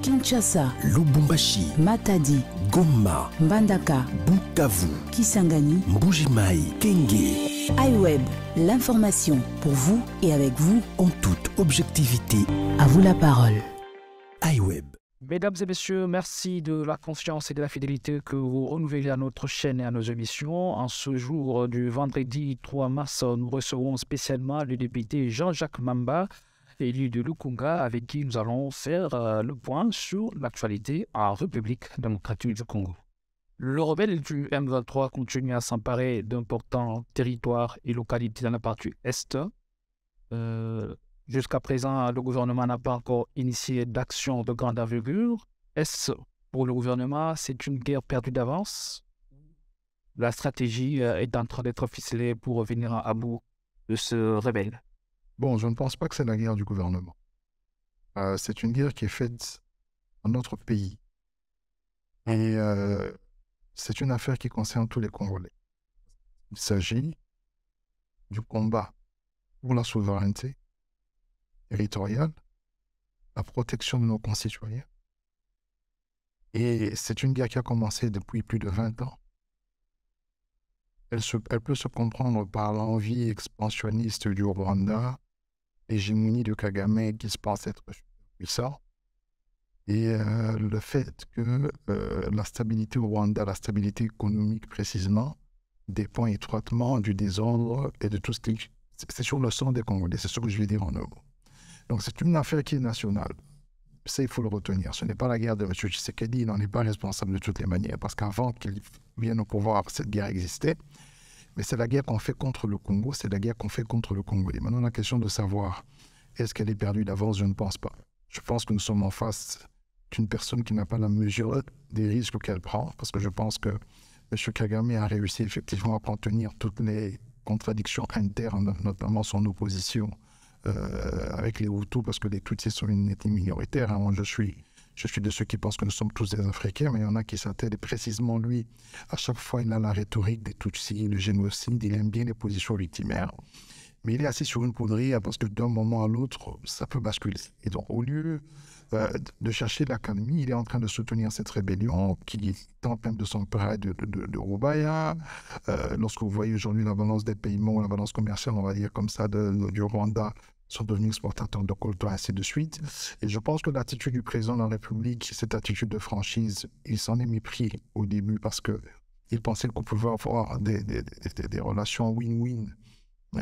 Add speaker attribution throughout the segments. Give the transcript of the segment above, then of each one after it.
Speaker 1: Kinshasa,
Speaker 2: Lubumbashi,
Speaker 1: Matadi,
Speaker 2: Goma,
Speaker 1: Mbandaka,
Speaker 2: Bukavu,
Speaker 1: Kisangani,
Speaker 2: Mbujimai, Kenge.
Speaker 1: iWeb, l'information pour vous et avec vous
Speaker 2: En toute objectivité.
Speaker 1: À vous la parole.
Speaker 2: iWeb.
Speaker 3: Mesdames et messieurs, merci de la confiance et de la fidélité que vous renouvelez à notre chaîne et à nos émissions. En ce jour du vendredi 3 mars, nous recevons spécialement le député Jean-Jacques Mamba, élu de Lukunga, avec qui nous allons faire le point sur l'actualité en République démocratique du Congo. Le rebelle du M23 continue à s'emparer d'importants territoires et localités dans la partie Est. Jusqu'à présent, le gouvernement n'a pas encore initié d'action de grande envergure. Est-ce pour le gouvernement, c'est une guerre perdue d'avance? La stratégie est en train d'être ficelée pour revenir à bout de ce rebelle.
Speaker 4: Bon, je ne pense pas que c'est la guerre du gouvernement. C'est une guerre qui est faite dans notre pays. Et c'est une affaire qui concerne tous les Congolais. Il s'agit du combat pour la souveraineté territoriale, la protection de nos concitoyens. Et c'est une guerre qui a commencé depuis plus de 20 ans. Elle peut se comprendre par l'envie expansionniste du Rwanda, l'hégémonie de Kagame qui se pense être puissant, et le fait que la stabilité au Rwanda, la stabilité économique précisément, dépend étroitement du désordre et de tout ce qui... C'est sur le sang des Congolais, c'est ce que je vais dire en un mot. Donc c'est une affaire qui est nationale. Ça, il faut le retenir. Ce n'est pas la guerre de M. Tshisekedi, il n'en est pas responsable de toutes les manières, parce qu'avant qu'il vienne au pouvoir, cette guerre existait. Mais c'est la guerre qu'on fait contre le Congo, c'est la guerre qu'on fait contre le Congo. Et maintenant, la question de savoir, est-ce qu'elle est perdue d'avance? Je ne pense pas. Je pense que nous sommes en face d'une personne qui n'a pas la mesure des risques qu'elle prend, parce que je pense que M. Kagame a réussi effectivement à contenir toutes les contradictions internes, notamment son opposition avec les Hutus, parce que les Tutsis sont une ethnie minoritaire. Moi, je suis de ceux qui pensent que nous sommes tous des Africains, mais il y en a qui s'attellent, et précisément lui, à chaque fois, il a la rhétorique des Tutsis, le génocide, il aime bien les positions victimaires. Mais il est assis sur une poudrière parce que d'un moment à l'autre, ça peut basculer. Et donc, au lieu de chercher l'accalmie, il est en train de soutenir cette rébellion qui tente même de s'emparer de Rubaya. Lorsque vous voyez aujourd'hui la balance des paiements, la balance commerciale, on va dire comme ça, du Rwanda, sont devenus exportateurs de coltan, ainsi de suite. Et je pense que l'attitude du président de la République, cette attitude de franchise, il s'en est mépris au début parce qu'il pensait qu'on pouvait avoir des relations win-win,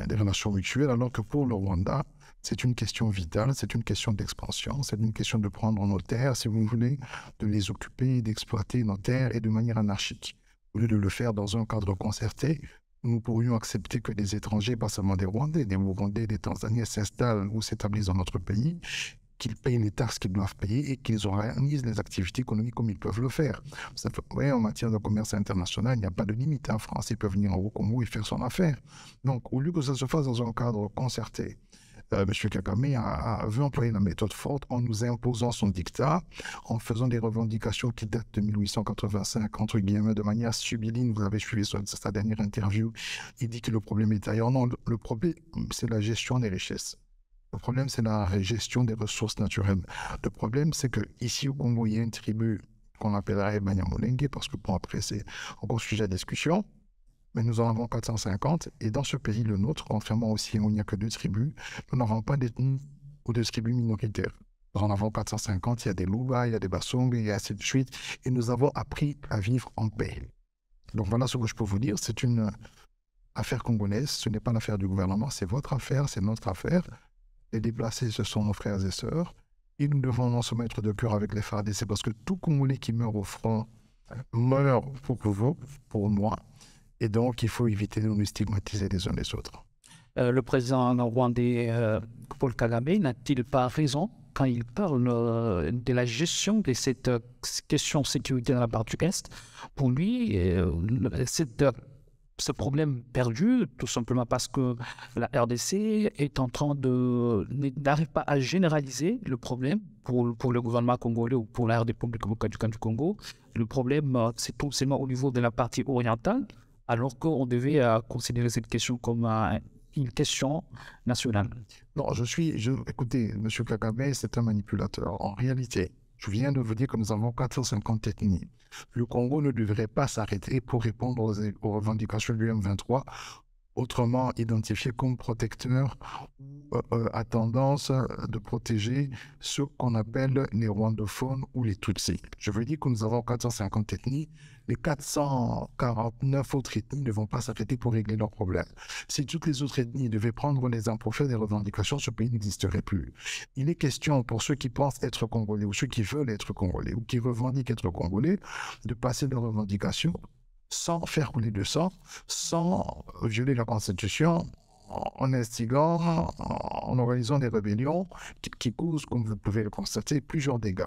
Speaker 4: des relations mutuelles, alors que pour le Rwanda, c'est une question vitale, c'est une question d'expansion, c'est une question de prendre nos terres, si vous voulez, de les occuper, d'exploiter nos terres et de manière anarchique. Au lieu de le faire dans un cadre concerté, nous pourrions accepter que des étrangers, pas seulement des Rwandais, des Burundais, des Tanzaniens s'installent ou s'établissent dans notre pays, qu'ils payent les taxes qu'ils doivent payer et qu'ils organisent les activités économiques comme ils peuvent le faire. Oui, en matière de commerce international, il n'y a pas de limite. En France, il peut venir au Congo et faire son affaire. Donc, au lieu que ça se fasse dans un cadre concerté, M. Kagame veut employer la méthode forte en nous imposant son dictat, en faisant des revendications qui datent de 1885, entre guillemets, de manière subline. Vous avez suivi sa dernière interview. Il dit que le problème est ailleurs. Non, le problème, c'est la gestion des richesses. Le problème, c'est la gestion des ressources naturelles. Le problème, c'est qu'ici au Congo, il y a une tribu qu'on appellerait Banyamulenge, parce que bon, après, c'est encore sujet à discussion. Mais nous en avons 450, et dans ce pays, le nôtre, contrairement aussi où il n'y a que 2 tribus, nous n'avons pas d'ethnie ou de tribus minoritaires. Nous en avons 450, il y a des Luba, il y a des Basong, et ainsi de suite, et nous avons appris à vivre en paix. Donc voilà ce que je peux vous dire, c'est une affaire congolaise, ce n'est pas l'affaire du gouvernement, c'est votre affaire, c'est notre affaire. Les déplacés, ce sont nos frères et sœurs, et nous devons non se mettre de cœur avec les FARDC, parce que tout Congolais qui meurt au front meurt pour vous, pour moi. Et donc, il faut éviter de nous stigmatiser les uns les autres.
Speaker 3: Le président rwandais Paul Kagame n'a-t-il pas raison quand il parle de la gestion de cette question de sécurité dans la partie Est? Pour lui, ce problème perdu, tout simplement parce que la RDC est en train n'arrive pas à généraliser le problème pour le gouvernement congolais ou pour la République démocratique du Congo. Le problème, c'est tout simplement au niveau de la partie orientale, alors qu'on devait considérer cette question comme une question nationale.
Speaker 4: Non, écoutez, M. Kagame, c'est un manipulateur. En réalité, Je viens de vous dire que nous avons 450 ethnies. Le Congo ne devrait pas s'arrêter pour répondre aux revendications du M23, autrement identifié comme protecteur, à tendance de protéger ceux qu'on appelle les rwandophones ou les Tutsis. Je veux dire que nous avons 450 ethnies. Les 449 autres ethnies ne vont pas s'arrêter pour régler leurs problèmes. Si toutes les autres ethnies devaient prendre les armes pour faire des revendications, ce pays n'existerait plus. Il est question pour ceux qui pensent être congolais ou ceux qui veulent être congolais ou qui revendiquent être congolais de passer leurs revendications sans faire couler de sang, sans violer la Constitution, en instigant, en organisant des rébellions qui causent, comme vous pouvez le constater, plusieurs dégâts.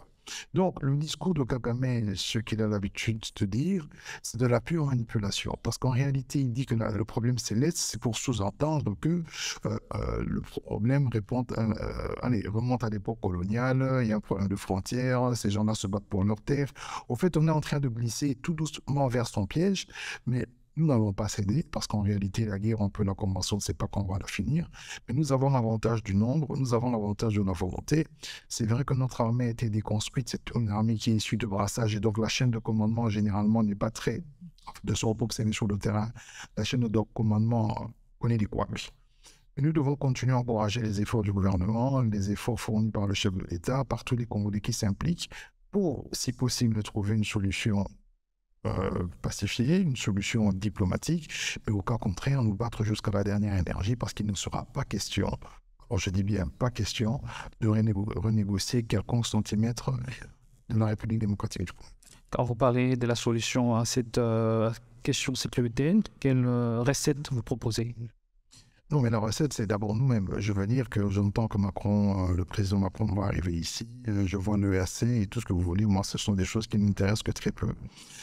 Speaker 4: Donc, le discours de Kagame, ce qu'il a l'habitude de dire, c'est de la pure manipulation. Parce qu'en réalité, il dit que le problème c'est l'Est, c'est pour sous-entendre que le problème remonte à l'époque coloniale, il y a un problème de frontières, ces gens-là se battent pour leur terre. Au fait, on est en train de glisser tout doucement vers son piège, mais nous n'allons pas céder, parce qu'en réalité, la guerre, on peut la commencer, on ne sait pas quand on va la finir. Mais nous avons l'avantage du nombre, nous avons l'avantage de la volonté. C'est vrai que notre armée a été déconstruite, c'est une armée qui est issue de brassage, et donc la chaîne de commandement, généralement, n'est pas très de se reposer sur le terrain. La chaîne de commandement connaît des couacs. Mais nous devons continuer à encourager les efforts du gouvernement, les efforts fournis par le chef de l'État, par tous les Congolais qui s'impliquent, pour, si possible, trouver une solution pacifiée, une solution diplomatique, mais au cas contraire, nous battre jusqu'à la dernière énergie parce qu'il ne sera pas question, alors je dis bien pas question, de renégocier quelconque centimètre de la République démocratique du Congo.
Speaker 3: Quand vous parlez de la solution à cette question de sécurité, quelle recette vous proposez?
Speaker 4: Non, mais la recette, c'est d'abord nous-mêmes. Je veux dire que j'entends que le président Macron va arriver ici, je vois l'ERC et tout ce que vous voulez. Moi, ce sont des choses qui ne m'intéressent que très peu.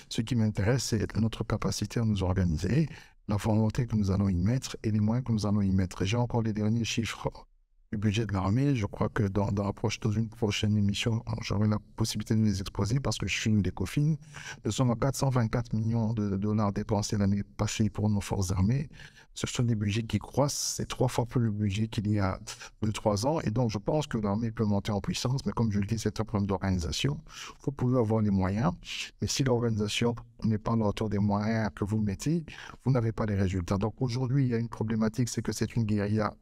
Speaker 4: Ce qui m'intéresse, c'est notre capacité à nous organiser, la volonté que nous allons y mettre et les moyens que nous allons y mettre. J'ai encore les derniers chiffres du budget de l'armée. Je crois que dans une prochaine émission, j'aurai la possibilité de les exposer parce que je suis une des COFIN. Nous sommes à 424 millions de dollars dépensés l'année passée pour nos forces armées. Ce sont des budgets qui croissent, c'est 3 fois plus le budget qu'il y a 2-3 ans. Et donc, je pense que l'armée peut monter en puissance, mais comme je le dis, c'est un problème d'organisation. Vous pouvez avoir les moyens, mais si l'organisation n'est pas à la hauteur des moyens que vous mettez, vous n'avez pas les résultats. Donc, aujourd'hui, il y a une problématique, c'est que c'est une guérilla.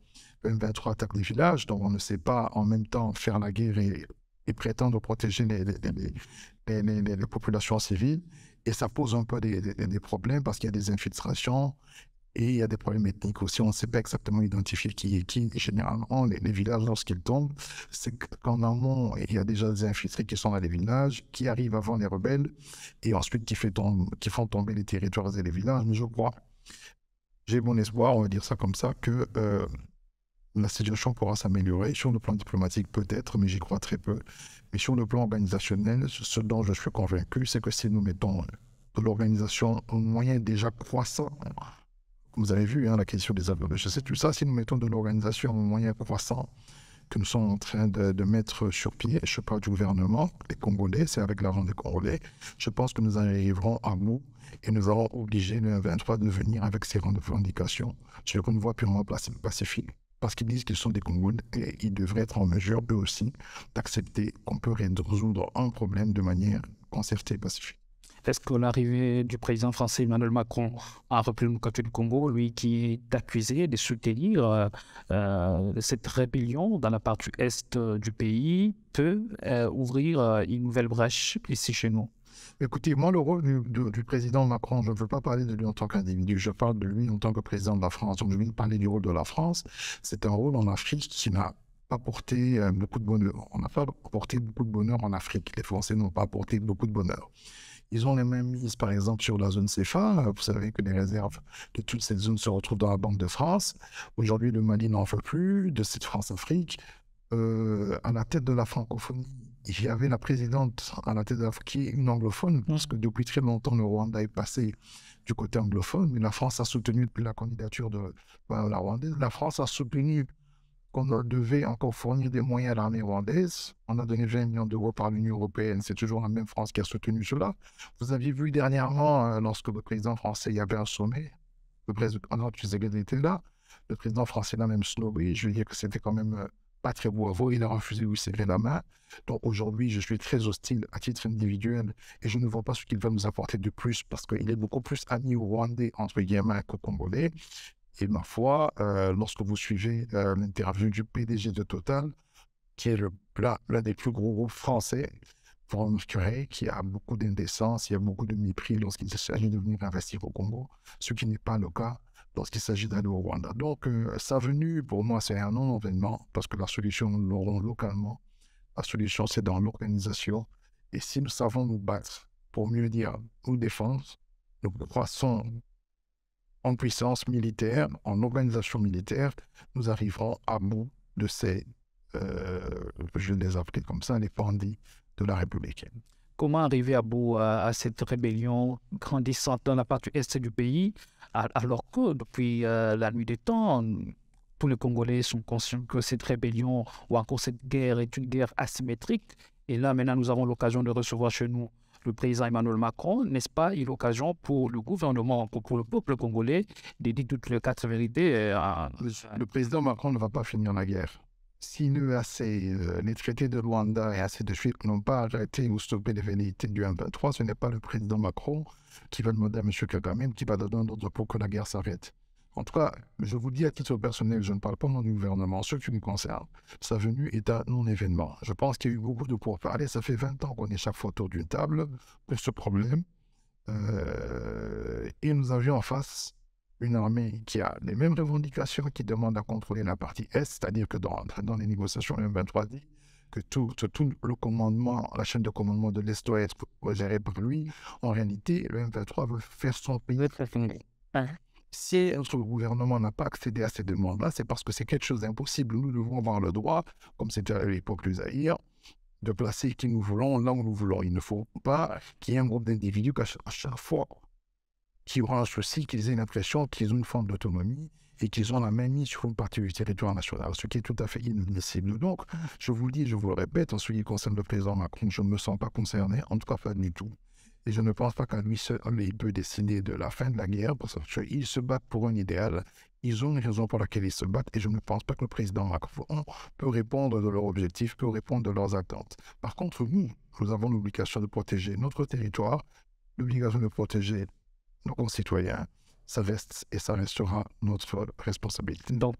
Speaker 4: Le M23 attaque les villages, donc on ne sait pas en même temps faire la guerre et prétendre protéger les populations civiles. Et ça pose un peu des problèmes parce qu'il y a des infiltrations. Et il y a des problèmes ethniques aussi. On ne sait pas exactement identifier qui est qui. Et généralement, les villages, lorsqu'ils tombent, c'est qu'en amont, il y a déjà des infiltrés qui sont dans les villages, qui arrivent avant les rebelles, et ensuite qui font tomber les territoires et les villages. Mais je crois, j'ai bon espoir, on va dire ça comme ça, que la situation pourra s'améliorer. Sur le plan diplomatique, peut-être, mais j'y crois très peu. Mais sur le plan organisationnel, ce dont je suis convaincu, c'est que si nous mettons de l'organisation aux moyens déjà croissants, vous avez vu la question des avions de chasse, tout ça, si nous mettons de l'organisation aux moyens croissants que nous sommes en train de mettre sur pied, je parle du gouvernement, les Congolais, c'est avec l'argent des Congolais, je pense que nous arriverons à bout et nous allons obliger le M23 de venir avec ses revendications sur une voie purement pacifique. Parce qu'ils disent qu'ils sont des Congolais et ils devraient être en mesure, eux aussi, d'accepter qu'on peut résoudre un problème de manière concertée et pacifique.
Speaker 3: Est-ce que l'arrivée du président français Emmanuel Macron en République du Congo, lui qui est accusé de soutenir cette rébellion dans la partie est du pays, peut ouvrir une nouvelle brèche ici chez nous?
Speaker 4: Écoutez, moi, le rôle du président Macron, je ne veux pas parler de lui en tant qu'individu, je parle de lui en tant que président de la France. Donc, je vais parler du rôle de la France. C'est un rôle en Afrique qui n'a pas porté beaucoup de bonheur. On n'a pas porté beaucoup de bonheur en Afrique. Les Français n'ont pas apporté beaucoup de bonheur. Ils ont les mêmes mises, par exemple, sur la zone CFA. Vous savez que les réserves de toute cette zone se retrouvent dans la Banque de France. Aujourd'hui, le Mali n'en veut plus de cette France-Afrique. À la tête de la francophonie, il y avait la présidente à la tête de l'Afrique qui est une anglophone, parce que depuis très longtemps, le Rwanda est passé du côté anglophone, mais la France a soutenu depuis la candidature de la Rwandaise. La France a soutenu qu'on devait encore fournir des moyens à l'armée rwandaise. On a donné 20 millions d'euros par l'Union européenne. C'est toujours la même France qui a soutenu cela. Vous aviez vu dernièrement, lorsque le président français y avait un sommet, le président Tshisekedi était là, le président français l'a même snobé. Je veux dire que c'était quand même pas très beau à voir. Il a refusé de lui serrer la main. Donc aujourd'hui, je suis très hostile à titre individuel et je ne vois pas ce qu'il va nous apporter de plus parce qu'il est beaucoup plus ami au Rwandais, entre guillemets, qu'au Congolais. Et ma foi, lorsque vous suivez l'interview du PDG de Total, qui est l'un des plus gros groupes français, vous remarquerez qu'il y a beaucoup d'indécence, il y a beaucoup de mépris lorsqu'il s'agit de venir investir au Congo, ce qui n'est pas le cas lorsqu'il s'agit d'aller au Rwanda. Donc, sa venue, pour moi, c'est un non-événement parce que la solution, nous l'aurons localement. La solution, c'est dans l'organisation. Et si nous savons nous battre, pour mieux dire, nous défendre, nous croissons en puissance militaire, en organisation militaire, nous arriverons à bout de ces, je les appelle comme ça, les bandits de la République.
Speaker 3: Comment arriver à bout à cette rébellion grandissante dans la partie est du pays, alors que depuis la nuit des temps, tous les Congolais sont conscients que cette rébellion ou encore cette guerre est une guerre asymétrique. Et là, maintenant, nous avons l'occasion de recevoir chez nous le président Emmanuel Macron, n'est-ce pas, et l'occasion pour le gouvernement, pour le peuple congolais, de dire toutes les quatre vérités.
Speaker 4: Le président Macron ne va pas finir la guerre. Si les traités de Luanda et ainsi de suite n'ont pas arrêté ou stoppé les velléités du M23, ce n'est pas le président Macron qui va demander à M. Kagame, qui va donner un ordre pour que la guerre s'arrête. En tout cas, je vous dis à titre personnel, je ne parle pas au nom du gouvernement, ce qui me concerne, sa venue est un non-événement. Je pense qu'il y a eu beaucoup de pourparlers. Ça fait 20 ans qu'on est chaque fois autour d'une table pour ce problème. Et nous avions en face une armée qui a les mêmes revendications, qui demande à contrôler la partie Est, c'est-à-dire que dans les négociations, le M23 dit que tout le commandement, la chaîne de commandement de l'Est doit être gérée par lui. En réalité, le M23 veut faire son pays. Si notre gouvernement n'a pas accédé à ces demandes-là, c'est parce que c'est quelque chose d'impossible. Nous devons avoir le droit, comme c'était à l'époque du Zaïre, de placer qui nous voulons, là où nous voulons. Il ne faut pas qu'il y ait un groupe d'individus qu'à chaque fois qui aura un souci, qu'ils aient l'impression qu'ils ont une forme d'autonomie et qu'ils ont la main mise sur une partie du territoire national, ce qui est tout à fait inadmissible. Donc, je vous le dis, je vous le répète, en ce qui concerne le président Macron, je ne me sens pas concerné, en tout cas pas du tout. Et je ne pense pas qu'à lui seul, il peut décider de la fin de la guerre, parce qu'ils se battent pour un idéal. Ils ont une raison pour laquelle ils se battent, et je ne pense pas que le président Macron peut répondre de leurs objectifs, peut répondre de leurs attentes. Par contre, nous avons l'obligation de protéger notre territoire, l'obligation de protéger nos concitoyens. Ça reste et ça restera notre responsabilité.
Speaker 3: Donc,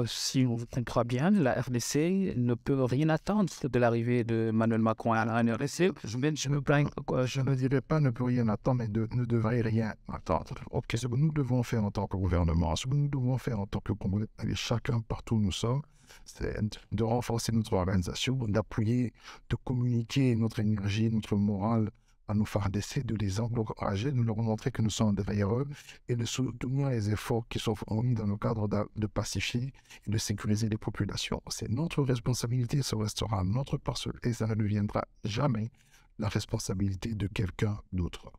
Speaker 3: si on vous comprend bien, la RDC ne peut rien attendre de l'arrivée de Emmanuel Macron à la RDC. Je
Speaker 4: ne dirais pas ne peut rien attendre, mais ne devrait rien attendre. Okay. Ce que nous devons faire en tant que gouvernement, ce que nous devons faire en tant que Congolais, chacun partout où nous sommes, c'est de renforcer notre organisation, d'appuyer, de communiquer notre énergie, notre morale à nos FARDC, de les encourager, de leur montrer que nous sommes derrière eux et de soutenir les efforts qui sont fournis dans le cadre de pacifier et de sécuriser les populations. C'est notre responsabilité, ce restera notre parcelle et ça ne deviendra jamais la responsabilité de quelqu'un d'autre.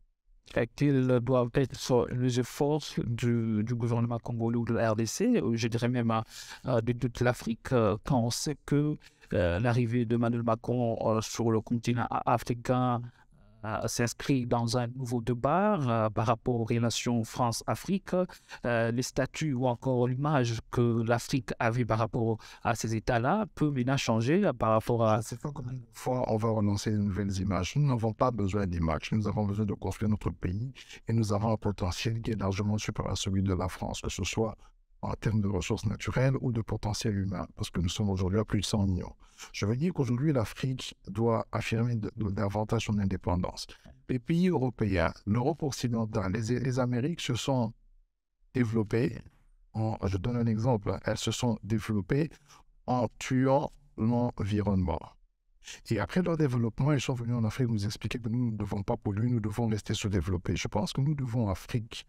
Speaker 3: Quels doivent être les efforts du gouvernement congolais ou de la RDC, je dirais même de toute l'Afrique, quand on sait que l'arrivée d'Emmanuel Macron sur le continent africain s'inscrit dans un nouveau débat par rapport aux relations France-Afrique, les statuts ou encore l'image que l'Afrique avait par rapport à ces États-là peut maintenant changer par rapport à...
Speaker 4: C'est pas comme une fois on va relancer de nouvelles images. Nous n'avons pas besoin d'images. Nous avons besoin de construire notre pays et nous avons un potentiel qui est largement supérieur à celui de la France, que ce soit en termes de ressources naturelles ou de potentiel humain, parce que nous sommes aujourd'hui à plus de 100 millions. Je veux dire qu'aujourd'hui, l'Afrique doit affirmer davantage son indépendance. Les pays européens, l'Europe occidentale, les Amériques se sont développées, je donne un exemple, elles se sont développées en tuant l'environnement. Et après leur développement, ils sont venus en Afrique nous expliquer que nous ne devons pas polluer, nous devons rester sous-développés. Je pense que nous devons, en Afrique,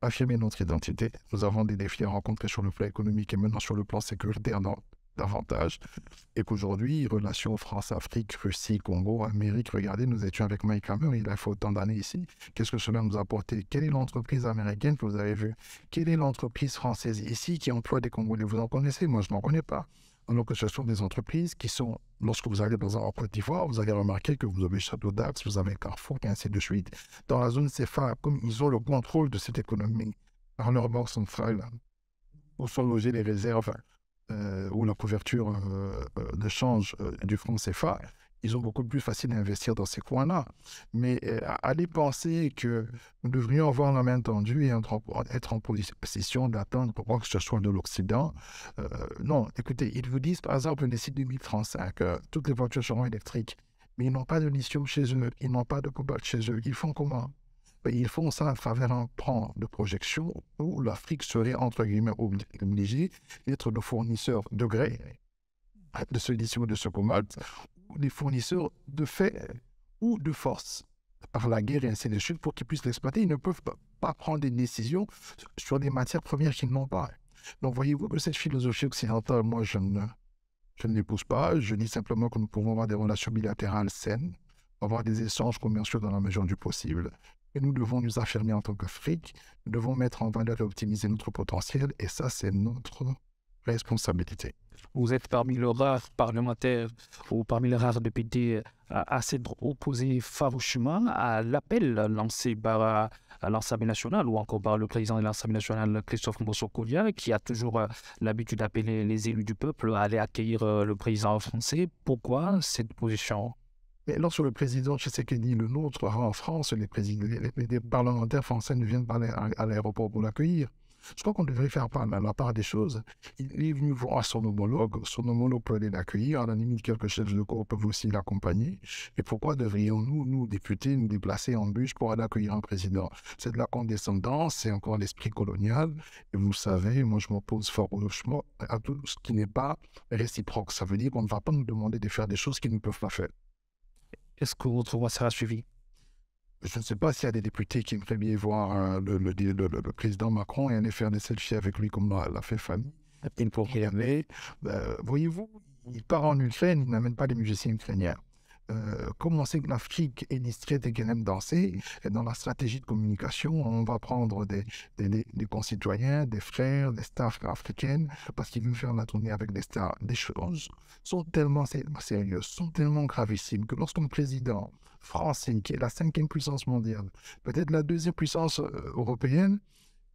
Speaker 4: affirmer notre identité. Nous avons des défis à rencontrer sur le plan économique et maintenant sur le plan sécuritaire davantage. Et qu'aujourd'hui, relations France-Afrique, Russie, Congo, Amérique, regardez, nous étions avec Mike Hammer, il a fait autant d'années ici. Qu'est-ce que cela nous a apporté? Quelle est l'entreprise américaine que vous avez vue? Quelle est l'entreprise française ici qui emploie des Congolais? Vous en connaissez? Moi, je n'en connais pas. Alors que ce sont des entreprises qui sont, lorsque vous allez en Côte d'Ivoire, vous allez remarquer que vous avez Château d'Axe, vous avez Carrefour, et ainsi de suite. Dans la zone CFA, comme ils ont le contrôle de cette économie par leur banque centrale, où sont logées les réserves ou la couverture de change du franc CFA, ils ont beaucoup plus facile d'investir dans ces coins-là. Mais aller penser que nous devrions avoir la main tendue et être en position d'attendre quoi que ce soit de l'Occident, non. Écoutez, ils vous disent, par exemple, d'ici 2035, toutes les voitures seront électriques. Mais ils n'ont pas de lithium chez eux, ils n'ont pas de cobalt chez eux. Ils font comment? Ben, ils font ça à travers un plan de projection où l'Afrique serait, entre guillemets, obligée d'être le fournisseur de grès, de ce lithium, de ce cobalt, ou des fournisseurs de fait ou de force par la guerre et ainsi de suite pour qu'ils puissent l'exploiter. Ils ne peuvent pas prendre des décisions sur des matières premières qu'ils n'ont pas. Donc voyez-vous que cette philosophie occidentale, moi je ne l'épouse pas. Je dis simplement que nous pouvons avoir des relations bilatérales saines, avoir des échanges commerciaux dans la mesure du possible. Et nous devons nous affirmer en tant qu'Afrique, nous devons mettre en valeur et optimiser notre potentiel, et ça, c'est notre responsabilité.
Speaker 3: Vous êtes parmi les rares parlementaires ou parmi les rares députés à s'être opposés farouchement à l'appel lancé par l'Assemblée nationale ou encore par le président de l'Assemblée nationale, Christophe Mbosso-Kolia, qui a toujours l'habitude d'appeler les élus du peuple à aller accueillir le président français. Pourquoi cette position?
Speaker 4: Mais lorsque le président Tshisekedi, le nôtre, en France, les parlementaires français ne viennent pas à l'aéroport pour l'accueillir. Je crois qu'on devrait faire la part des choses. Il est venu voir son homologue peut aller l'accueillir, à la limite quelques chefs de corps peuvent aussi l'accompagner. Et pourquoi devrions-nous, nous, députés, nous déplacer en bus pour aller accueillir un président? C'est de la condescendance, c'est encore l'esprit colonial. Et vous savez, moi je m'oppose farouchement à tout ce qui n'est pas réciproque. Ça veut dire qu'on ne va pas nous demander de faire des choses qu'ils ne peuvent pas faire.
Speaker 3: Est-ce que votre voix sera suivie?
Speaker 4: Je ne sais pas s'il y a des députés qui aimeraient bien voir le président Macron et aller faire des selfies avec lui comme l'a fait Fanny. Il pourrait y aller. Voyez-vous, il part en Ukraine, il n'amène pas les musiciens ukrainiens. Comme on sait que l'Afrique est discrète et qu'elle aime danser, et dans la stratégie de communication, on va prendre des concitoyens, des frères, des stars africaines, parce qu'ils veulent faire la tournée avec des stars. Des choses sont tellement sérieuses, sont tellement gravissimes que lorsqu'un président français, qui est la 5e puissance mondiale, peut-être la 2e puissance européenne,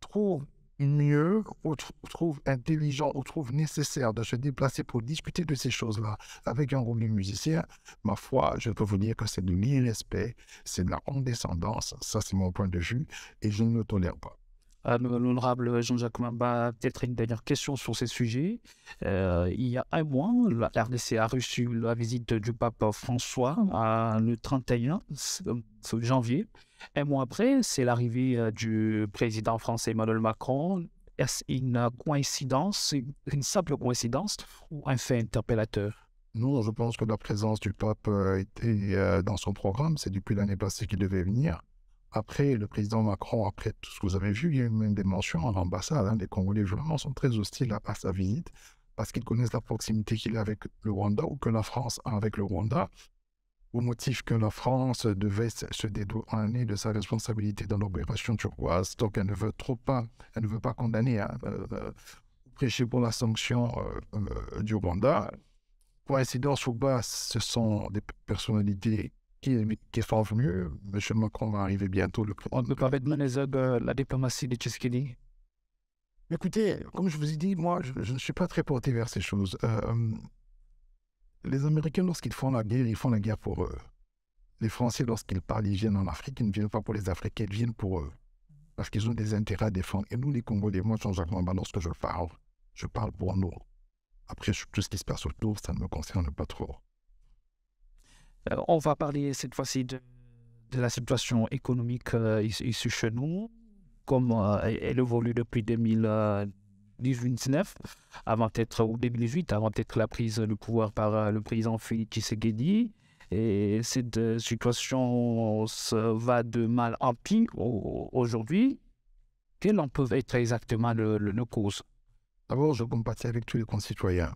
Speaker 4: trouve mieux, ou trouve intelligent, ou trouve nécessaire de se déplacer pour discuter de ces choses-là avec un groupe de musiciens, ma foi, je peux vous dire que c'est de l'irrespect, c'est de la condescendance, ça c'est mon point de vue, et je ne le tolère pas.
Speaker 3: L'honorable Jean-Jacques Mamba, peut-être une dernière question sur ces sujets. Il y a un mois, la RDC a reçu la visite du pape François le 31 janvier. Un mois après, c'est l'arrivée du président français Emmanuel Macron. Est-ce une coïncidence, une simple coïncidence ou un fait interpellateur?
Speaker 4: Non, je pense que la présence du pape était dans son programme. C'est depuis l'année passée qu'il devait venir. Après, le président Macron, après tout ce que vous avez vu, il y a eu même des mentions à l'ambassade. Les Congolais vraiment sont très hostiles à sa visite parce qu'ils connaissent la proximité qu'il a avec le Rwanda ou que la France a avec le Rwanda, au motif que la France devait se dédouaner de sa responsabilité dans l'opération turquoise. Donc, elle ne veut pas condamner, prêcher pour la sanction du Rwanda. Coïncidence ou pas, ce sont des personnalités qui sont venus. M. Macron va arriver bientôt.
Speaker 3: On ne peut pas mettre la diplomatie de Tshisekedi.
Speaker 4: Écoutez, comme je vous ai dit, moi, je ne suis pas très porté vers ces choses. Les Américains, lorsqu'ils font la guerre, ils font la guerre pour eux. Les Français, lorsqu'ils parlent, ils viennent en Afrique, ils ne viennent pas pour les Africains, ils viennent pour eux. Parce qu'ils ont des intérêts à défendre. Et nous, les Congolais, moi, Jean-Jacques Mamba, lorsque je parle pour nous. Après, tout ce qui se passe autour, ça ne me concerne pas trop.
Speaker 3: On va parler cette fois-ci de la situation économique ici chez nous, comme elle évolue depuis 2019, avant d'être la prise de pouvoir par le président Félix Tshisekedi. Et cette situation va de mal en pire aujourd'hui. Quelles en peuvent être exactement nos causes?
Speaker 4: D'abord, je compatis avec tous les concitoyens.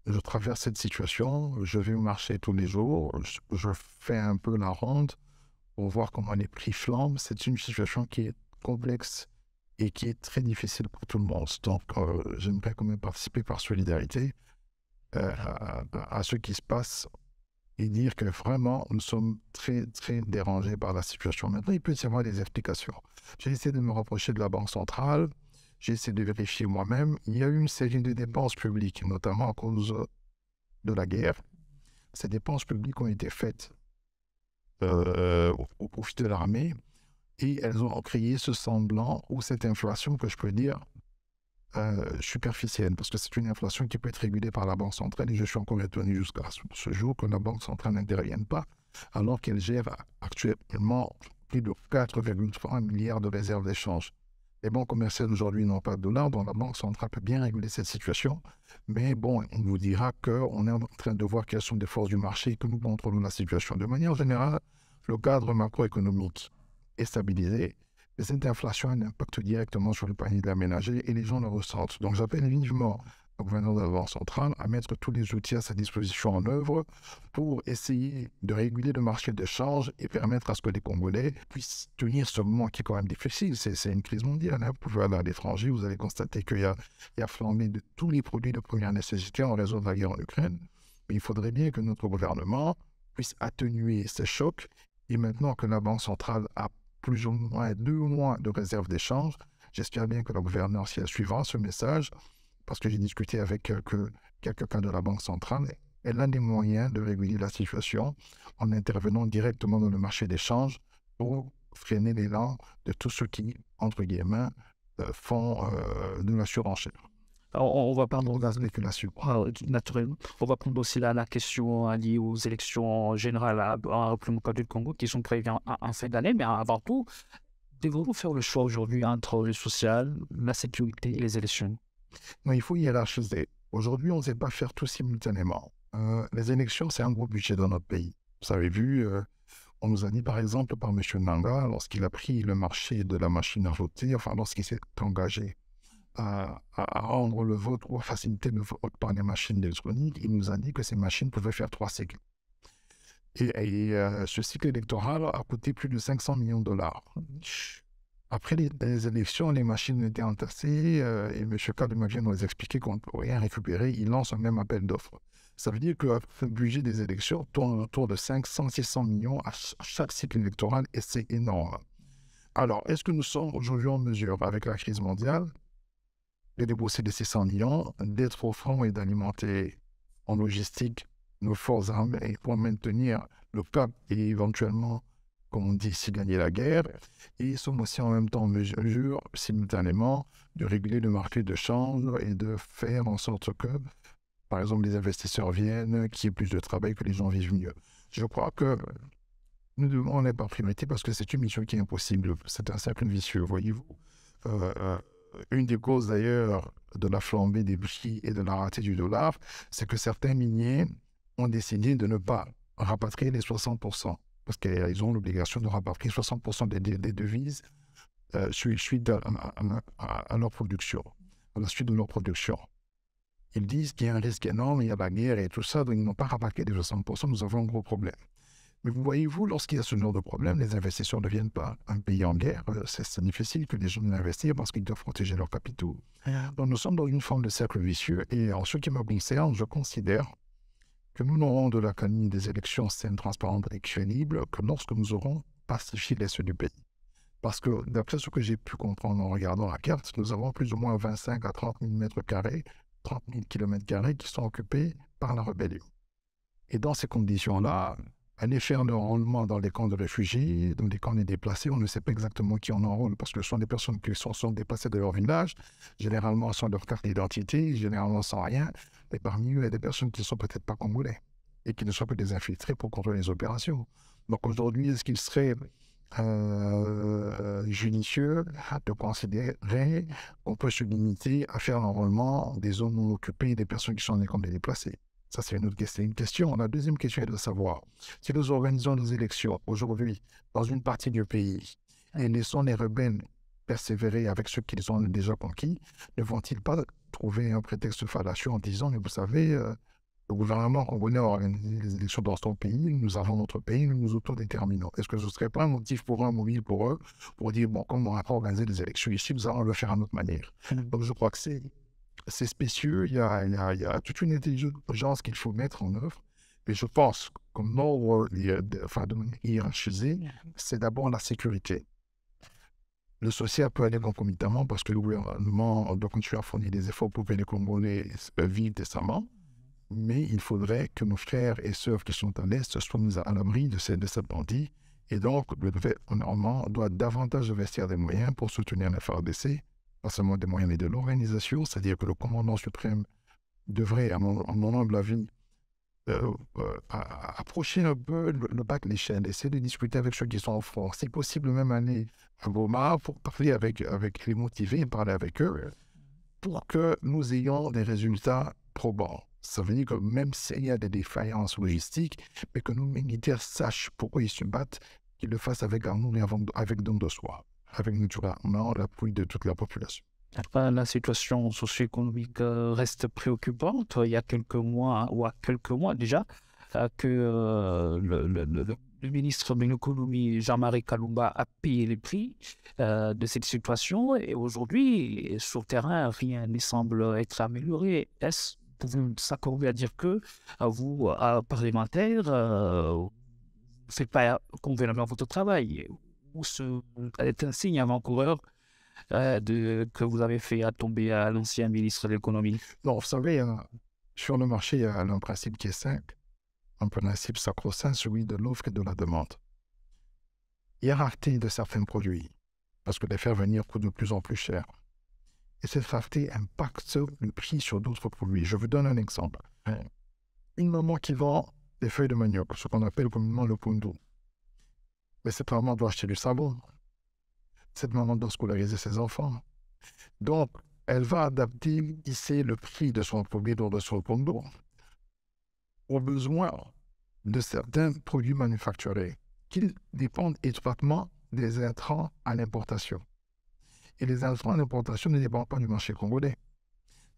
Speaker 4: Je traverse cette situation, je vais au marché tous les jours, je fais un peu la ronde pour voir comment les prix flambent. C'est une situation qui est complexe et qui est très difficile pour tout le monde. Donc, j'aimerais quand même participer par solidarité à ce qui se passe et dire que vraiment, nous sommes très, très dérangés par la situation. Maintenant, il peut y avoir des explications. J'ai essayé de me rapprocher de la Banque centrale. j'ai essayé de vérifier moi-même, il y a eu une série de dépenses publiques, notamment à cause de la guerre. Ces dépenses publiques ont été faites au profit de l'armée et elles ont créé ce semblant ou cette inflation que je peux dire superficielle, parce que c'est une inflation qui peut être régulée par la Banque centrale et je suis encore étonné jusqu'à ce jour que la Banque centrale n'intervienne pas alors qu'elle gère actuellement plus de 4,3 milliards de réserves d'échange. Les banques commerciales aujourd'hui n'ont pas de dollars, donc la Banque centrale peut bien réguler cette situation. Mais bon, on vous dira qu'on est en train de voir quelles sont les forces du marché et que nous contrôlons la situation. De manière générale, le cadre macroéconomique est stabilisé. Mais cette inflation a un impact directement sur le panier de la ménager et les gens le ressentent. Donc j'appelle vivement le gouverneur de la Banque centrale à mettre tous les outils à sa disposition en œuvre pour essayer de réguler le marché de change et permettre à ce que les Congolais puissent tenir ce moment qui est quand même difficile. C'est une crise mondiale. Vous pouvez aller à l'étranger, vous allez constater qu'il y a flambé de tous les produits de première nécessité en raison de la guerre en Ukraine. Mais il faudrait bien que notre gouvernement puisse atténuer ces chocs. Et maintenant que la Banque centrale a plus ou moins 2 mois de réserve d'échange, j'espère bien que la gouverneur, si elle suivra ce message, parce que j'ai discuté avec quelques de la Banque centrale, elle a les moyens de réguler la situation en intervenant directement dans le marché d'échange pour freiner l'élan de tous ceux qui, entre guillemets, font de la surenchère.
Speaker 3: On va prendre
Speaker 4: La spéculation.
Speaker 3: naturellement. On va prendre aussi la question liée aux élections générales à la République du Congo qui sont prévues en fin d'année, mais avant tout, devons-nous faire le choix aujourd'hui entre le social, la sécurité et les élections?
Speaker 4: Non, il faut hiérarchiser. Aujourd'hui, on ne sait pas faire tout simultanément. Les élections, c'est un gros budget dans notre pays. Vous avez vu, on nous a dit par exemple par M. Nanga, lorsqu'il a pris le marché de la machine à voter, enfin lorsqu'il s'est engagé à rendre le vote ou à faciliter le vote par les machines électroniques, il nous a dit que ces machines pouvaient faire 3 cycles. Et ce cycle électoral a coûté plus de 500 millions de dollars. Après les élections, les machines étaient entassées et M. Kaduma vient nous expliquer qu'on ne peut rien récupérer. Il lance un même appel d'offres. Ça veut dire que le budget des élections tourne autour de 500-600 millions à chaque cycle électoral et c'est énorme. Alors, est-ce que nous sommes aujourd'hui en mesure, avec la crise mondiale, de débourser les 600 millions, d'être au front et d'alimenter en logistique nos forces armées pour maintenir le cap et éventuellement, comme on dit, si gagner la guerre, et ils sont aussi en même temps en mesure, simultanément, de réguler le marché de change et de faire en sorte que, par exemple, les investisseurs viennent, qu'il y ait plus de travail, que les gens vivent mieux. Je crois que nous devons en être en priorité parce que c'est une mission qui est impossible. C'est un cercle vicieux, voyez-vous. Une des causes d'ailleurs de la flambée des prix et de la rareté du dollar, c'est que certains miniers ont décidé de ne pas rapatrier les 60%. Parce qu'ils ont l'obligation de rapatrier 60% des devises suite à leur production, à la suite de leur production. Ils disent qu'il y a un risque énorme, il y a la guerre et tout ça, donc ils n'ont pas rapatrié les 60%, nous avons un gros problème. Mais vous voyez-vous, lorsqu'il y a ce genre de problème, les investisseurs ne viennent pas. Un pays en guerre, c'est difficile que les gens investissent parce qu'ils doivent protéger leurs capitaux. Donc nous sommes dans une forme de cercle vicieux et en ce qui me concerne, je considère que nous n'aurons de la calmie des élections saines, transparentes et crédibles que lorsque nous aurons pacifié l'est du pays. Parce que d'après ce que j'ai pu comprendre en regardant la carte, nous avons plus ou moins 25 à 30 000 mètres carrés, 30 000 kilomètres carrés qui sont occupés par la rébellion. Et dans ces conditions-là, aller faire le enrôlement dans les camps de réfugiés, dans les camps des déplacés, on ne sait pas exactement qui en enrôle, parce que ce sont des personnes qui sont déplacées de leur village, généralement sans leur carte d'identité, généralement sans rien, et parmi eux, il y a des personnes qui ne sont peut-être pas congolais, et qui ne sont pas des infiltrés pour contrôler les opérations. Donc aujourd'hui, est-ce qu'il serait judicieux de considérer qu'on peut se limiter à faire l'enrôlement des zones non occupées et des personnes qui sont dans les camps des déplacés? Ça, c'est une autre question. La deuxième question est de savoir si nous organisons des élections aujourd'hui dans une partie du pays et laissons les rebelles persévérer avec ce qu'ils ont déjà conquis, ne vont-ils pas trouver un prétexte fallacieux en disant, mais vous savez, le gouvernement congolais a organisé les élections dans son pays, nous avons notre pays, nous nous autodéterminons. Est-ce que ce ne serait pas un motif pour eux, un mobile pour eux, pour dire, bon, comme on n'a pas organisé les élections ici, nous allons le faire à notre manière. Donc je crois que c'est spécieux, il y a toute une intelligence qu'il faut mettre en œuvre. Mais je pense, comme ordre de manière hiérarchisée, c'est d'abord la sécurité. Le social peut aller concomitamment parce que le gouvernement doit continuer à fournir des efforts pour que les Congolais vivent décemment. Mais il faudrait que nos frères et sœurs qui sont à l'Est soient mis à l'abri de cette bandit. Et donc, le gouvernement doit davantage investir des moyens pour soutenir la FARDC, pas seulement des moyens, mais de l'organisation, c'est-à-dire que le commandant suprême devrait, à mon humble avis, approcher un peu le bas de l'échelle, essayer de discuter avec ceux qui sont au front, si possible même aller à Goma pour parler avec les motivés, parler avec eux, pour que nous ayons des résultats probants. Ça veut dire que même s'il y a des défaillances logistiques, mais que nos militaires sachent pourquoi ils se battent, qu'ils le fassent avec amour et avec don de soi, avec naturellement l'appui de toute la population.
Speaker 3: La situation socio-économique reste préoccupante. Il y a quelques mois déjà, que le ministre de l'économie, Jean-Marie Kalumba, a payé les prix de cette situation. Et aujourd'hui, sur le terrain, rien ne semble être amélioré. Est-ce que vous s'accordez à dire que vous, parlementaires, vous ne faites pas convenablement votre travail, ou c'est un signe avant-coureur que vous avez fait tomber à l'ancien ministre de l'économie?
Speaker 4: Non, vous savez, sur le marché, il y a un principe qui est simple, un principe sacro-saint, celui de l'offre et de la demande. Il y a rareté de certains produits, parce que les faire venir coûte de plus en plus cher. Et cette rareté impacte le prix sur d'autres produits. Je vous donne un exemple. Une maman qui vend des feuilles de manioc, ce qu'on appelle communément le pundu. Mais cette maman doit acheter du savon. Cette maman doit scolariser ses enfants. Donc, elle va adapter, hisser le prix de son produit, de son pundu, aux besoins de certains produits manufacturés qui dépendent étroitement des intrants à l'importation. Et les intrants à l'importation ne dépendent pas du marché congolais,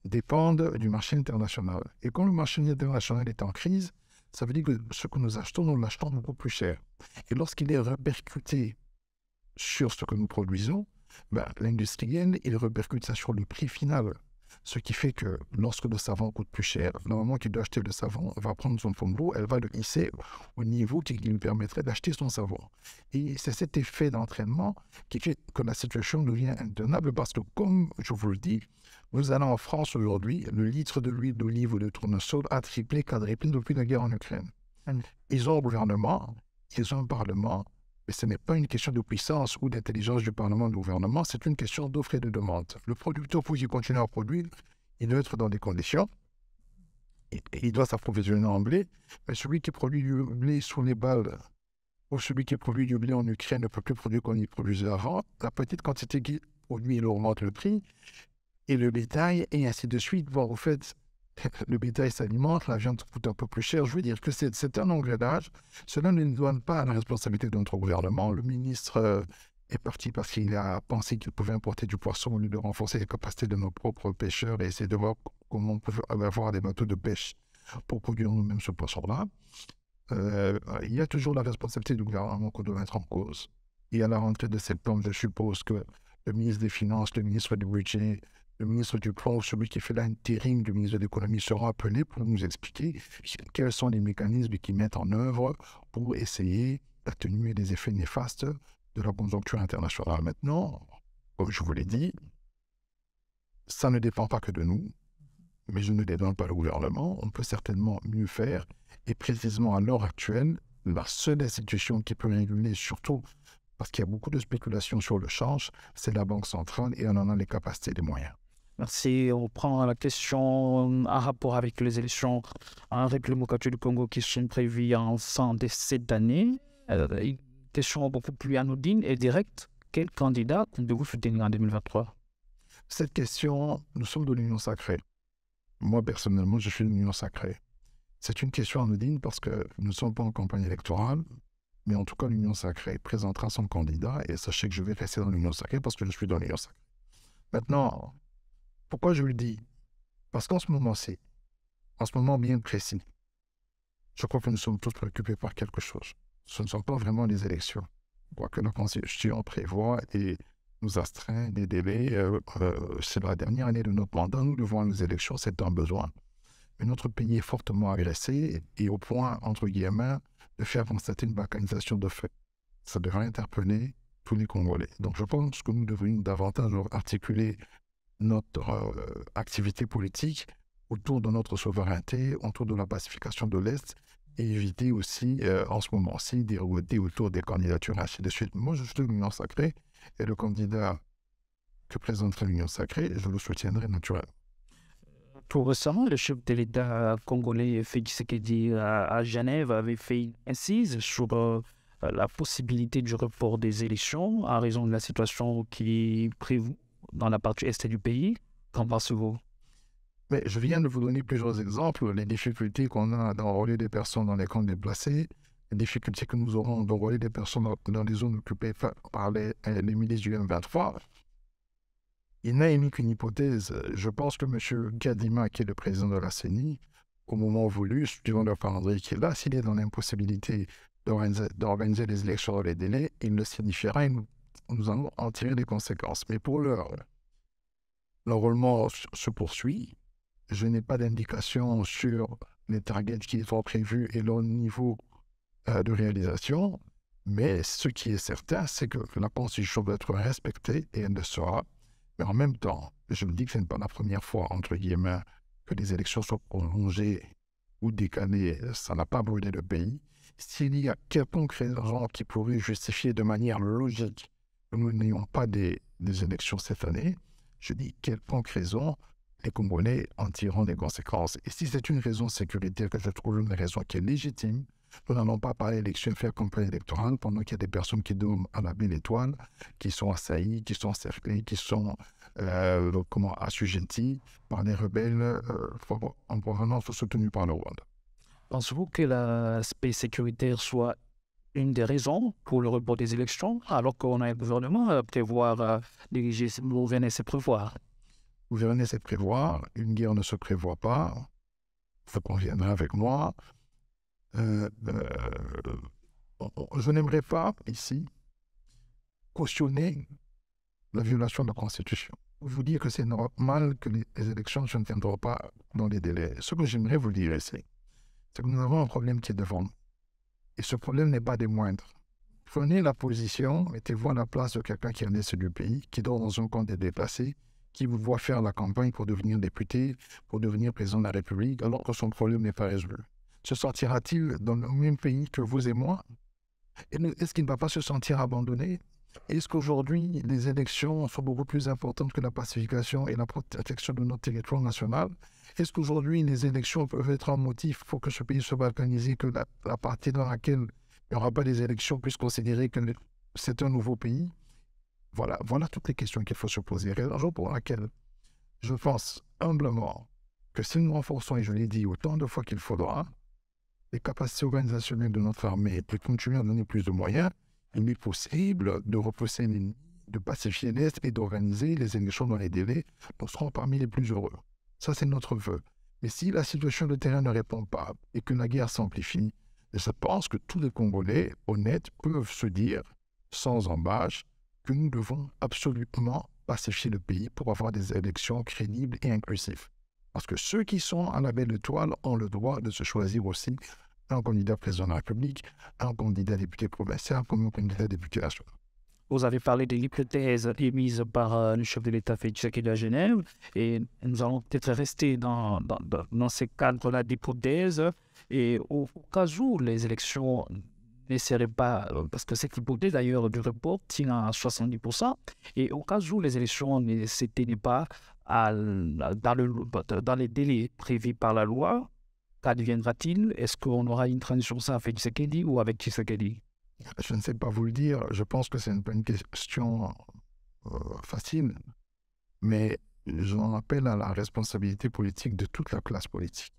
Speaker 4: dépendent du marché international. Et quand le marché international est en crise, ça veut dire que ce que nous achetons, nous l'achetons beaucoup plus cher. Et lorsqu'il est répercuté sur ce que nous produisons, l'industriel, il répercute ça sur le prix final. Ce qui fait que lorsque le savon coûte plus cher, la maman qui doit acheter le savon va prendre son fonds d'eau, elle va le hisser au niveau qui lui permettrait d'acheter son savon. Et c'est cet effet d'entraînement qui fait que la situation devient intenable parce que, comme je vous le dis, nous allons en France aujourd'hui, le litre de l'huile d'olive ou de tournesol a triplé, quadruplé depuis la guerre en Ukraine. Ils ont un gouvernement, ils ont un parlement, mais ce n'est pas une question de puissance ou d'intelligence du Parlement ou du gouvernement, c'est une question d'offre et de demande. Le producteur, pour y continuer à produire, il doit être dans des conditions, et il doit s'approvisionner en blé, mais celui qui produit du blé sous les balles, ou celui qui produit du blé en Ukraine ne peut plus produire comme il produisait avant, la petite quantité qu'il produit, il augmente le prix, et le bétail, et ainsi de suite. Bon, au fait, le bétail s'alimente, la viande coûte un peu plus cher. Je veux dire que c'est un engrenage. Cela ne nous donne pas à la responsabilité de notre gouvernement. Le ministre est parti parce qu'il a pensé qu'il pouvait importer du poisson au lieu de renforcer les capacités de nos propres pêcheurs et essayer de voir comment on peut avoir des bateaux de pêche pour produire nous-mêmes ce poisson-là. Il y a toujours la responsabilité du gouvernement qu'on doit mettre en cause. Et à la rentrée de septembre, je suppose que le ministre des Finances, le ministre du Budget, le ministre du Plan, celui qui fait l'intérim du ministre de l'Économie, sera appelé pour nous expliquer quels sont les mécanismes qu'ils mettent en œuvre pour essayer d'atténuer les effets néfastes de la conjoncture internationale. Maintenant, comme je vous l'ai dit, ça ne dépend pas que de nous, mais je ne dédonne pas le gouvernement. On peut certainement mieux faire. Et précisément à l'heure actuelle, la seule institution qui peut réguler, surtout parce qu'il y a beaucoup de spéculation sur le change, c'est la Banque centrale et on en a les capacités et les moyens.
Speaker 3: Merci. On prend la question en rapport avec les élections en République démocratique du Congo qui sont prévues en fin de cette année. Une question beaucoup plus anodine et directe. Quel candidat comptez-vous soutenir en 2023?
Speaker 4: Cette question, nous sommes de l'Union sacrée. Moi, personnellement, je suis de l'Union sacrée. C'est une question anodine parce que nous ne sommes pas en campagne électorale, mais en tout cas, l'Union sacrée présentera son candidat et sachez que je vais rester dans l'Union sacrée parce que je suis dans l'Union sacrée. Maintenant, pourquoi je le dis? Parce qu'en ce moment-ci, en ce moment bien précis, je crois que nous sommes tous préoccupés par quelque chose. Ce ne sont pas vraiment les élections. Quoique la Constitution prévoit et nous astreint des délais. C'est la dernière année de notre mandat, nous devons les élections, c'est un besoin. Mais notre pays est fortement agressé et au point, entre guillemets, de faire constater une balkanisation de fait. Ça devrait interpeller tous les Congolais. Donc je pense que nous devrions davantage articuler notre activité politique autour de notre souveraineté, autour de la pacification de l'Est, et éviter aussi, en ce moment-ci, d'ergoter autour des candidatures, ainsi de suite. Moi, je suis de l'Union sacrée, et le candidat que présenterait l'Union sacrée, je le soutiendrai naturellement.
Speaker 3: Tout récemment, le chef de l'État congolais, Félix Tshisekedi, à Genève, avait fait une incise sur la possibilité du report des élections à raison de la situation qui est prévue dans la partie est du pays. Qu'en pensez-vous?
Speaker 4: Mais je viens de vous donner plusieurs exemples, les difficultés qu'on a d'enrôler des personnes dans les camps déplacés, les difficultés que nous aurons d'enrôler des personnes dans les zones occupées par les milices du M23. Il n'a émis qu'une hypothèse. Je pense que M. Kadima, qui est le président de la CENI, au moment voulu, suivant le calendrier qui est là, s'il est dans l'impossibilité d'organiser les élections dans les délais, il le signifiera et nous allons en tirer les conséquences. Mais pour l'heure, l'enrôlement se poursuit. Je n'ai pas d'indication sur les targets qui sont prévus et leur niveau de réalisation, mais ce qui est certain, c'est que la Constitution doit être respectée et elle le sera. Mais en même temps, je me dis que ce n'est pas la première fois, entre guillemets, que les élections sont prolongées ou décalées. Ça n'a pas brûlé le pays. S'il y a quelconque raison qui pourrait justifier de manière logique que nous n'ayons pas des élections cette année, je dis quelconque raison, les Congolais en tireront des conséquences. Et si c'est une raison sécuritaire, que je trouve une raison qui est légitime, nous n'allons pas parler d'élection, faire campagne électorale pendant qu'il y a des personnes qui dorment à la belle étoile, qui sont assaillies, qui sont encerclées, qui sont assujetties par des rebelles en provenance soutenus par le Rwanda.
Speaker 3: Pensez-vous que l'aspect sécuritaire soit une des raisons pour le report des élections, alors qu'on a un gouvernement à prévoir, diriger, gouverner, c'est prévoir?
Speaker 4: Gouverner, c'est prévoir. Une guerre ne se prévoit pas. Vous conviendrez avec moi. Je n'aimerais pas, ici, cautionner la violation de la Constitution. Vous dire que c'est normal que les élections ne se tiendront pas dans les délais. Ce que j'aimerais vous dire ici, c'est que nous avons un problème qui est devant nous. Et ce problème n'est pas des moindres. Prenez la position, mettez-vous à la place de quelqu'un qui est à l'est du pays, qui dort dans un camp des déplacés, qui vous voit faire la campagne pour devenir député, pour devenir président de la République, alors que son problème n'est pas résolu. Se sentira-t-il dans le même pays que vous et moi? Est-ce qu'il ne va pas se sentir abandonné? Est-ce qu'aujourd'hui, les élections sont beaucoup plus importantes que la pacification et la protection de notre territoire national? Est-ce qu'aujourd'hui, les élections peuvent être un motif pour que ce pays soit balkanisé, que la partie dans laquelle il n'y aura pas des élections puisse considérer que c'est un nouveau pays? Voilà toutes les questions qu'il faut se poser. Raison pour laquelle je pense humblement que si nous renforçons, et je l'ai dit autant de fois qu'il faudra, les capacités organisationnelles de notre armée pour continuer à donner plus de moyens, il est possible de repousser l'ennemi, de pacifier l'Est et d'organiser les élections dans les délais. Nous serons parmi les plus heureux. Ça, c'est notre vœu. Mais si la situation de terrain ne répond pas et que la guerre s'amplifie, je pense que tous les Congolais honnêtes peuvent se dire, sans embâche, que nous devons absolument pacifier le pays pour avoir des élections crédibles et inclusives. Parce que ceux qui sont à la belle étoile ont le droit de se choisir aussi un candidat président de la République, un candidat député provincial comme un candidat député national.
Speaker 3: Vous avez parlé de l'hypothèse émise par le chef de l'État Félix Tshisekedi à Genève, et nous allons peut-être rester dans ces cadres-là d'hypothèse, et au cas où les élections ne seraient pas, parce que cette hypothèse d'ailleurs du report tient à 70%, et au cas où les élections ne s'éteignaient pas dans les délais prévus par la loi, qu'adviendra-t-il? Est-ce qu'on aura une transition sans Félix Tshisekedi ou avec Tshisekedi?
Speaker 4: Je ne sais pas vous le dire. Je pense que ce n'est pas une question facile, mais j'en appelle à la responsabilité politique de toute la classe politique.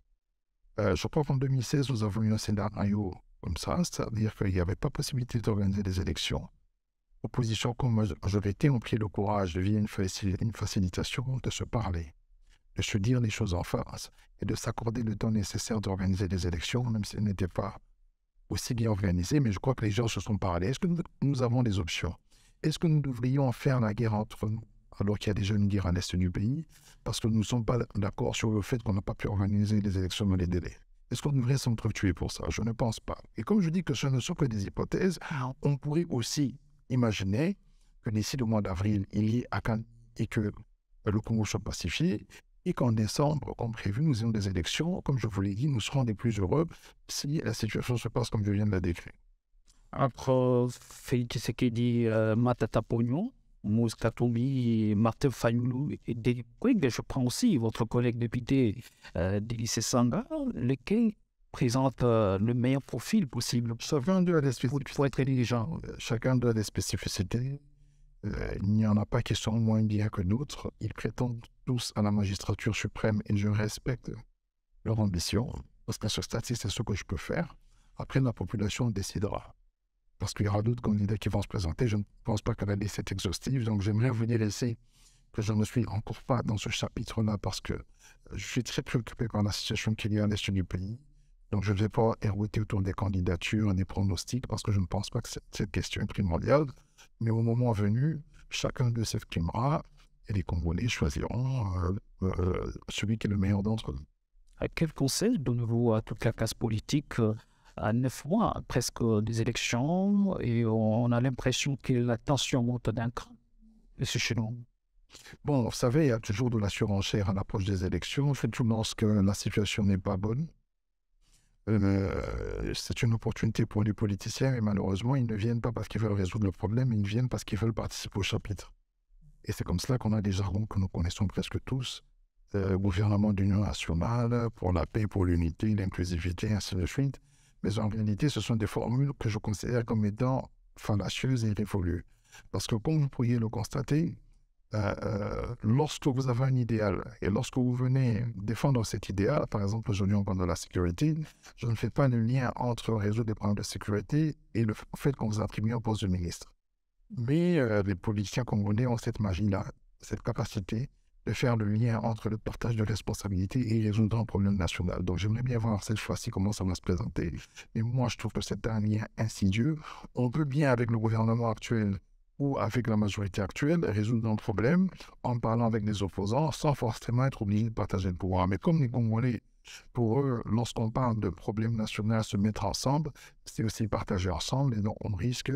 Speaker 4: Je crois qu'en 2016, nous avons eu un scénario comme ça, c'est-à-dire qu'il n'y avait pas possibilité d'organiser des élections. Opposition comme majorité ont pris le courage de via une facilitation de se parler, de se dire les choses en face et de s'accorder le temps nécessaire d'organiser des élections, même si elles n'étaient pas aussi bien organisées. Mais je crois que les gens se sont parlé. Est-ce que nous avons des options? Est-ce que nous devrions faire la guerre entre nous alors qu'il y a déjà une guerre à l'est du pays parce que nous ne sommes pas d'accord sur le fait qu'on n'a pas pu organiser les élections dans les délais? Est-ce qu'on devrait s'entretuer pour ça? Je ne pense pas. Et comme je dis que ce ne sont que des hypothèses, on pourrait aussi Imaginez que d'ici le mois d'avril, il y ait et que le Congo soit pacifié et qu'en décembre, comme prévu, nous ayons des élections. Comme je vous l'ai dit, nous serons les plus heureux si la situation se passe comme je viens de la décrire.
Speaker 3: Entre Félix Tshisekedi, Matata Pognon, Moïse Katumbi, Martin Fayulu et Denis Mukwege, je prends aussi votre collègue député Délice Sanga, lequel présente le meilleur profil possible
Speaker 4: Chacun d'eux a des spécificités.
Speaker 3: pour être éligible.
Speaker 4: Chacun d'eux a des spécificités. Il n'y en a pas qui sont moins bien que d'autres. Ils prétendent tous à la magistrature suprême et je respecte leur ambition. Parce qu'à ce stade, c'est ce que je peux faire. Après, la population décidera. Parce qu'il y aura d'autres candidats qui vont se présenter. Je ne pense pas que la liste est exhaustive. Donc, j'aimerais vous dire ici que je ne suis encore pas dans ce chapitre-là parce que je suis très préoccupé par la situation qu'il y a à l'est du pays. Donc, je ne vais pas ergoter autour des candidatures, des pronostics, parce que je ne pense pas que cette question est primordiale. Mais au moment venu, chacun d'eux s'exprimera et les Congolais choisiront celui qui est le meilleur d'entre eux.
Speaker 3: Quel conseil donnez-vous à toute la classe politique à 9 mois presque des élections et on a l'impression que la tension monte d'un cran? C'est chez nous.
Speaker 4: Bon, vous savez, il y a toujours de la surenchère à l'approche des élections, surtout lorsque la situation n'est pas bonne. C'est une opportunité pour les politiciens, mais malheureusement, ils ne viennent pas parce qu'ils veulent résoudre le problème, ils viennent parce qu'ils veulent participer au chapitre. Et c'est comme cela qu'on a des jargons que nous connaissons presque tous. Gouvernement d'union nationale, pour la paix, pour l'unité, l'inclusivité, ainsi de suite. Mais en réalité, ce sont des formules que je considère comme étant fallacieuses et révolues. Parce que comme vous pourriez le constater, lorsque vous avez un idéal et lorsque vous venez défendre cet idéal, par exemple aujourd'hui on parle de la sécurité, je ne fais pas le lien entre résoudre des problèmes de sécurité et le fait qu'on vous attribue un poste de ministre. Mais les politiciens congolais ont cette magie-là, cette capacité de faire le lien entre le partage de responsabilités et résoudre un problème national. Donc j'aimerais bien voir cette fois-ci comment ça va se présenter. Mais moi je trouve que c'est un lien insidieux. On peut bien avec le gouvernement actuel ou avec la majorité actuelle, résoudre un problème en parlant avec les opposants sans forcément être obligé de partager le pouvoir. Mais comme les Congolais, pour eux, lorsqu'on parle de problèmes nationaux, se mettre ensemble, c'est aussi partager ensemble et donc on risque,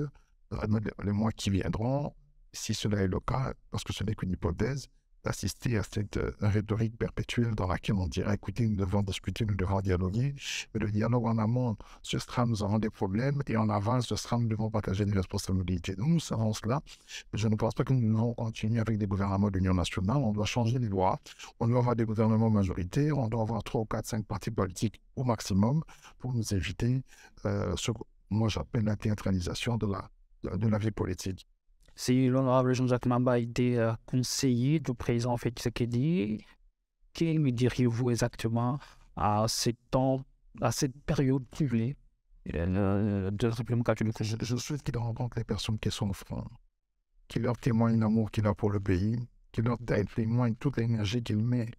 Speaker 4: les mois qui viendront, si cela est le cas, parce que ce n'est qu'une hypothèse, d'assister à cette rhétorique perpétuelle dans laquelle on dirait, écoutez, nous devons discuter, nous devons dialoguer. Mais le dialogue en amont, ce sera, nous avons des problèmes, et en aval, ce sera, nous devons partager des responsabilités. Donc, nous savons cela. Je ne pense pas que nous devons continuer avec des gouvernements de l'Union nationale. On doit changer les lois. On doit avoir des gouvernements majoritaires. On doit avoir 3, 4, 5 partis politiques au maximum pour nous éviter ce que moi j'appelle la théâtralisation de la vie politique.
Speaker 3: Si l'honorable Jean-Jacques Mamba était conseiller du président Félix Tshisekedi, que lui diriez-vous exactement à cette période troublée de la République catholique?
Speaker 4: Je souhaite qu'il rencontre les personnes qui sont au front, qu'il leur témoigne l'amour qu'il a pour le pays, qu'il leur témoigne toute l'énergie qu'il met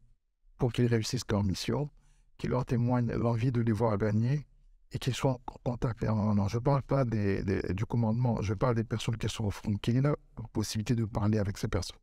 Speaker 4: pour qu'ils réussissent leur mission, qu'il leur témoigne l'envie de les voir gagner, et qu'ils soient en contact permanent. Je ne parle pas du commandement, je parle des personnes qui sont au front, qu'il ait la possibilité de parler avec ces personnes.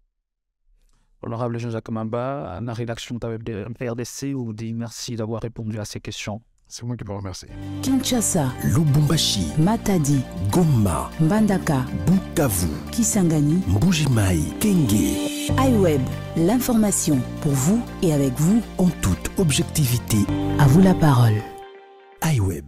Speaker 3: Honorable Jean-Jacques Mamba, la rédaction de RDC vous dit merci d'avoir répondu à ces questions.
Speaker 4: C'est moi qui vous remercie.
Speaker 1: Kinshasa,
Speaker 2: Lubumbashi,
Speaker 1: Matadi,
Speaker 2: Goma,
Speaker 1: Mbandaka,
Speaker 2: Bukavu,
Speaker 1: Kisangani,
Speaker 2: Mbuji-Mayi, Kenge.
Speaker 1: iWeb, l'information pour vous et avec vous.
Speaker 2: En toute objectivité,
Speaker 1: À vous la parole.
Speaker 2: iWeb.